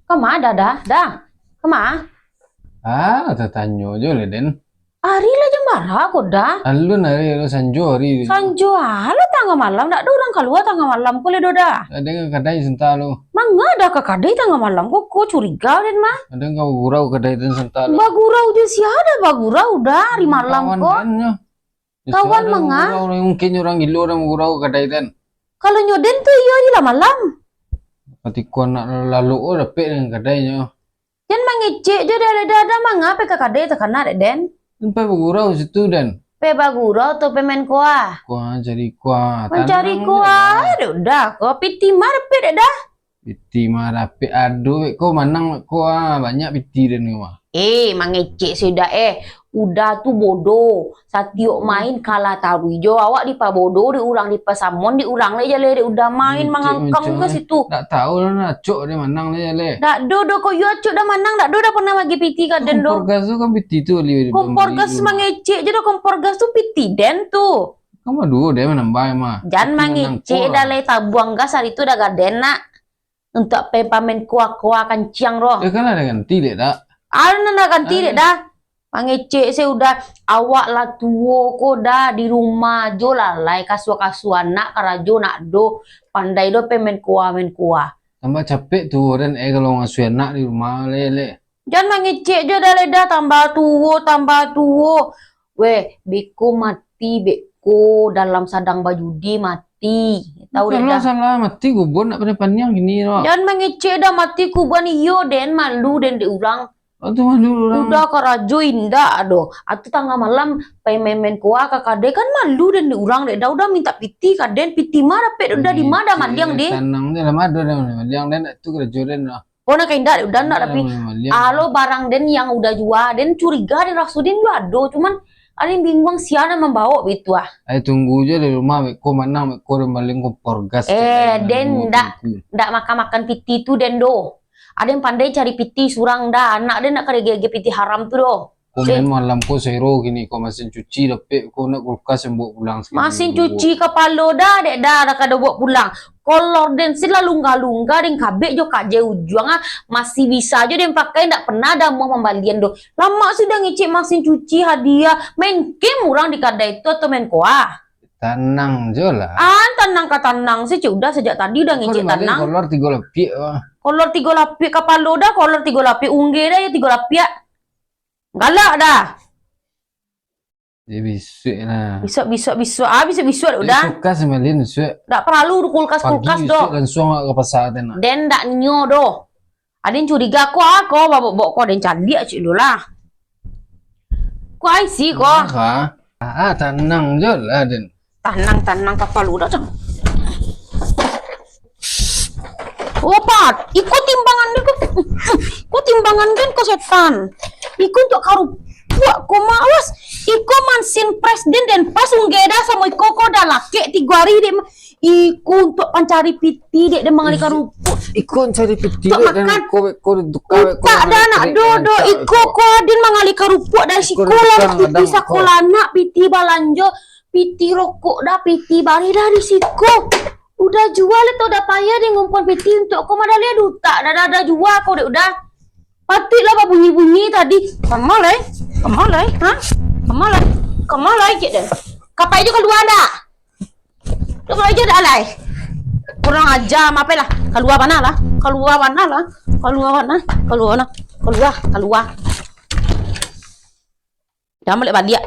Kemana dah? Kemana? Tatanyo aja le den. Hari lah jam marah aku dah. Alun hari lo sanjo hari. Sanjo halo tengah malam, tak ada orang keluar tengah malam kau ledo dah. Ada yang kadai senta lo. Mangga ada kakadai tengah malam kau curiga den mah. Ada yang kau gurau kadai den senta lo. Bagurau dia siapa bagurau dah hari malam kau. Kawan manga. Mungkin orang gilo orang gurau kadai den. Kalau nyoden tuh iya di lah malam. Ketika nak lalu dapet dengan kadainya. Jan mangecek je dah manga pe kakadai tekana den. Sampai bergurau situ dan. Pe bagurau tu pe main kuah. Kuah cari kuah. Mencari kuah, udah kau piti mar pe dah. Piti marah pe aduh kau manang kuah banyak piti dan mah. Mangecek sudah udah tuh bodoh. Satio main kalah taruh hijau awak di pa bodoh diulang di pasamon diulang le jale udah main mangangkang ke situ. Tak tahu lah nak cok dia manang le jale. Dak do kau yo cok dah manang dak do dah pernah bagi piti ka den do. Kompor gas tu kan piti tu li. Kompor gas mangecek je do kompor gas tu piti den tu. Kamu dulu dia menambah mah. Jangan mangecek dah le tabuang gas hari tu dah gaden nak. Untuk pe pamen kuah-kuah kancang roh. Kan ada ganti le dak. Nak ganti dek dah. Mangecek saya udah awak lah tuo ko dah di rumah jo lalai kasua-kasuan nak karajo nak do pandai do pemen kuah. Tambah capek tu dan kalau ngasuh anak di rumah le. Jangan mangecek jo dah leda tambah tuo. Weh, beku mati beku dalam sadang bajudi mati. Tahu kalau dah. salah mati kubur nak pada panjang gini loh. Jangan mangecek dah mati kubuan iyo den malu den diulang. Itu malu orang. Udah karajo indah aduh. Atu tengah malam pememen kuah kakade kan malu dan diurang deh. Udah minta piti kaden piti marah pet udah di mana mandiang deh. Tanang dia lama ada mandiang dan itu karajo den lah. Oh nak indah udah nak tapi alo barang den yang udah jual den curiga den raksudin juga ado cuman ada yang bingung siapa membawa gitu ah. Ayo tunggu aja di rumah ko manang ko maling kompor gas. Den ndak makan piti tu den do. Ada yang pandai cari piti surang dah anak dia nak kerja piti haram tu doh. Komen malam ko sero gini ko mesin cuci dapet ko nak kulkas yang bawa pulang. Mesin cuci kepala dah dek dah kada bawa pulang. Kolor den sila lungga den kabek jo kaje ujung masih bisa aja den pakai ndak pernah ada mau pembalian do. Lama sudah ngecek mesin cuci hadiah main game orang di kadai itu atau main kuah. Tanang je lah. Tanang ke tanang sih udah sejak tadi udah ngecek tanang. Kolor 3 lapik. Kolor 3 lapik kepala dah, kolor 3 lapik ungge dah ya 3 lapik. Galak dah. Dia bisuk lah. Bisuk. Bisuk udah. Suka semalin bisuk. Tak perlu kulkas doh. Bisuk langsung ke pasar den. Den dak nyo doh. Ada yang curiga aku bawa ko den candi cik lu lah. Ku ai si ko. Tanang je lah den. Tanang kapal udah cang. Opat, ikut timbangan dia kok timbangan kan kok setan. Ikut untuk karupua ko mawas. Iko mansin presiden dan pas unggeda sama iko ko dah laki 3 hari dek. Iku untuk pancari piti dek mangali karupu. Iko cari piti dan ko tak ada anak dodo. Iko ko adin mangali karupu dari sekolah piti sekolah nak piti balanjo piti rokok dah piti bari dari siku. Udah jual itu udah payah dia ngumpul piti untuk kau mana lihat duta dah jual kau udah patilah bunyi tadi kemalai je deh kapai juga keluar dah keluar aja dah lai kurang aja apa lah keluar jangan balik balik